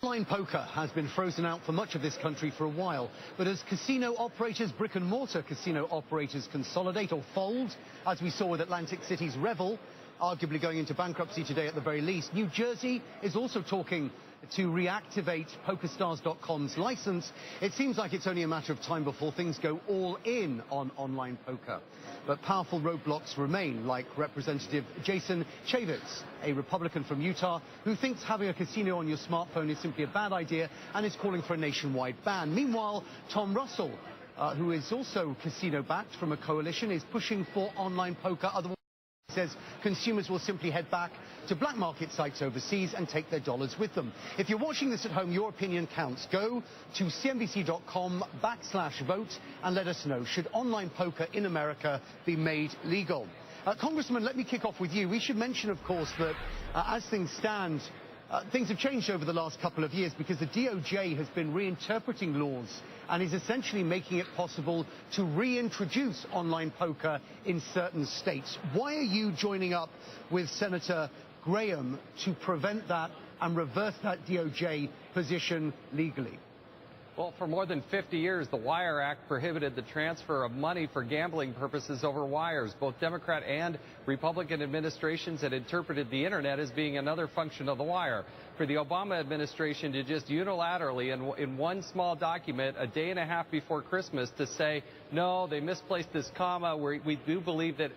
Online poker has been frozen out for much of this country for a while, but as casino operators, brick-and-mortar casino operators consolidate or fold, as we saw with Atlantic City's Revel, arguably going into bankruptcy today at the very least, New Jersey is also talking to reactivate PokerStars.com's license. It seems like it's only a matter of time before things go all in on online poker. But powerful roadblocks remain, like Representative Jason Chaffetz, a Republican from Utah, who thinks having a casino on your smartphone is simply a bad idea and is calling for a nationwide ban. Meanwhile, Tom Russell, who is also casino-backed from a coalition, is pushing for online poker. Otherwise, he says consumers will simply head back to black market sites overseas and take their dollars with them. If you're watching this at home, your opinion counts. Go to CNBC.com/vote and let us know, should online poker in America be made legal? Congressman, let me kick off with you. We should mention, of course, that as things stand, things have changed over the last couple of years because the DOJ has been reinterpreting laws and is essentially making it possible to reintroduce online poker in certain states. Why are you joining up with Senator Graham to prevent that and reverse that DOJ position legally? Well, for more than 50 years, the Wire Act prohibited the transfer of money for gambling purposes over wires. Both Democrat and Republican administrations had interpreted the Internet as being another function of the wire. For the Obama administration to just unilaterally, in one small document, a day and a half before Christmas, to say, no, they misplaced this comma, we do believe that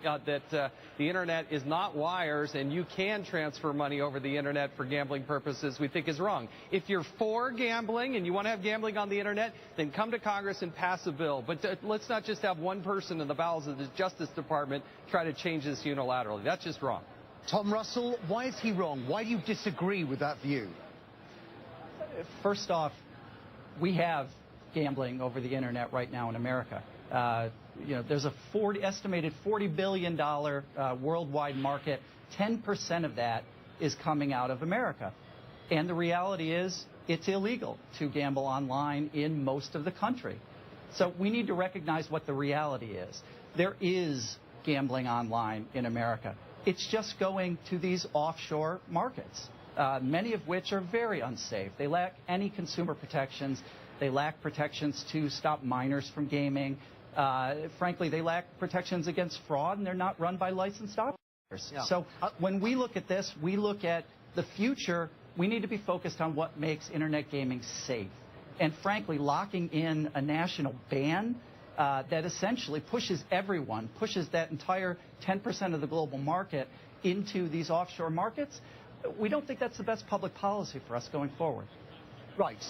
the Internet is not wires and you can transfer money over the Internet for gambling purposes, we think is wrong. If you're for gambling and you want to have gambling on the Internet, then come to Congress and pass a bill. But let's not just have one person in the bowels of the Justice Department try to change this unilaterally. That's just wrong. Tom Russell, why is he wrong? Why do you disagree with that view? First off, we have gambling over the Internet right now in America. There's a estimated $40 billion worldwide market. 10% of that is coming out of America. And the reality is it's illegal to gamble online in most of the country. So we need to recognize what the reality is. There is gambling online in America. It's just going to these offshore markets, many of which are very unsafe. They lack any consumer protections. They lack protections to stop minors from gaming. Frankly, they lack protections against fraud, and they're not run by licensed operators. Yeah. So when we look at this, we look at the future. We need to be focused on what makes Internet gaming safe. And frankly, locking in a national ban that essentially pushes that entire 10% of the global market into these offshore markets, we don't think that's the best public policy for us going forward. Right.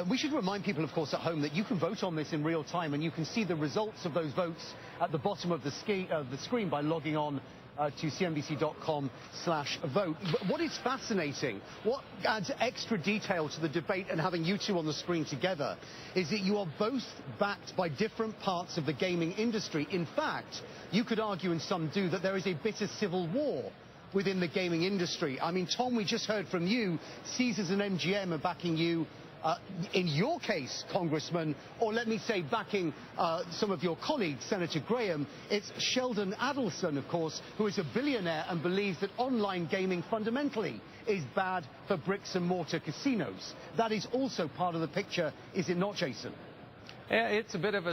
We should remind people, of course, at home that you can vote on this in real time, and you can see the results of those votes at the bottom of the screen by logging on to CNBC.com/vote. What is fascinating, what adds extra detail to the debate and having you two on the screen together, is that you are both backed by different parts of the gaming industry. In fact, you could argue, and some do, that there is a bitter civil war within the gaming industry. I mean, Tom, we just heard from you, Caesars and MGM are backing you. In your case, Congressman, or let me say backing some of your colleagues, Senator Graham, it's Sheldon Adelson, of course, who is a billionaire and believes that online gaming fundamentally is bad for bricks and mortar casinos. That is also part of the picture, is it not, Jason? It's a bit of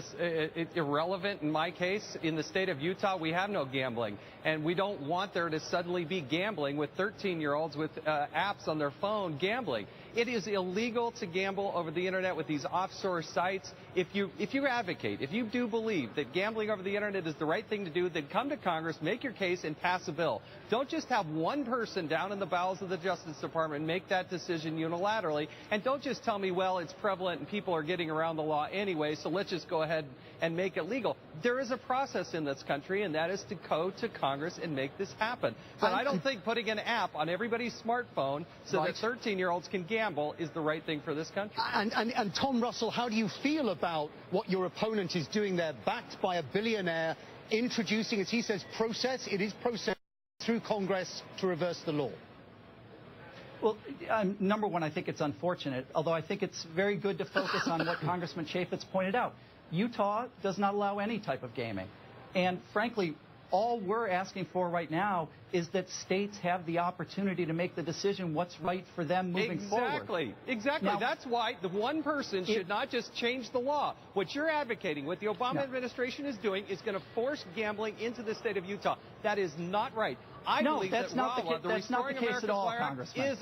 irrelevant in my case. In the state of Utah, we have no gambling, and we don't want there to suddenly be gambling with 13-year-olds with apps on their phone gambling. It is illegal to gamble over the Internet with these offshore sites. If you advocate, if you do believe that gambling over the Internet is the right thing to do, then come to Congress, make your case, and pass a bill. Don't just have one person down in the bowels of the Justice Department make that decision unilaterally, and don't just tell me, well, it's prevalent and people are getting around the law anyway, so let's just go ahead and make it legal. There is a process in this country, and that is to go to Congress and make this happen. But I don't think putting an app on everybody's smartphone so that 13-year-olds can gamble is the right thing for this country. And Tom Russell, how do you feel about what your opponent is doing there, backed by a billionaire, introducing, as he says, it is process through Congress to reverse the law? Well, number one, I think it's unfortunate, although I think it's very good to focus on what Congressman Chaffetz pointed out. Utah does not allow any type of gaming. And frankly, All we're asking for right now is that states have the opportunity to make the decision what's right for them moving forward. Exactly. Now, that's why the one person should not just change the law. What you're advocating, what the Obama administration is doing, is going to force gambling into the state of Utah. That is not right. I believe that's that not RAWA, the case at all, Congressman.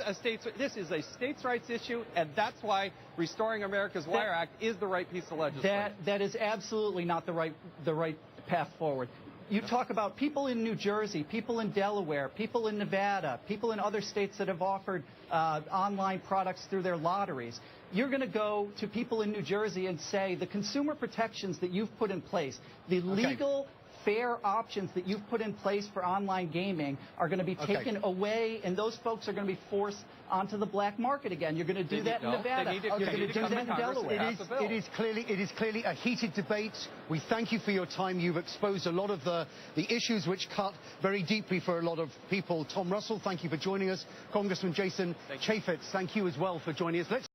This is a states' rights issue, and that's why Restoring America's Wire Act is the right piece of legislation. That is absolutely not the right path forward. You talk about people in New Jersey, people in Delaware, people in Nevada, people in other states that have offered online products through their lotteries. You're going to go to people in New Jersey and say the consumer protections that you've put in place, the legal fair options that you've put in place for online gaming are going to be taken away, and those folks are going to be forced onto the black market again. You're going to do that in Nevada. You're going to do that in Delaware. It is clearly a heated debate. We thank you for your time. You've exposed a lot of the issues which cut very deeply for a lot of people. Tom Russell, thank you for joining us. Congressman Jason Chaffetz, thank you as well for joining us.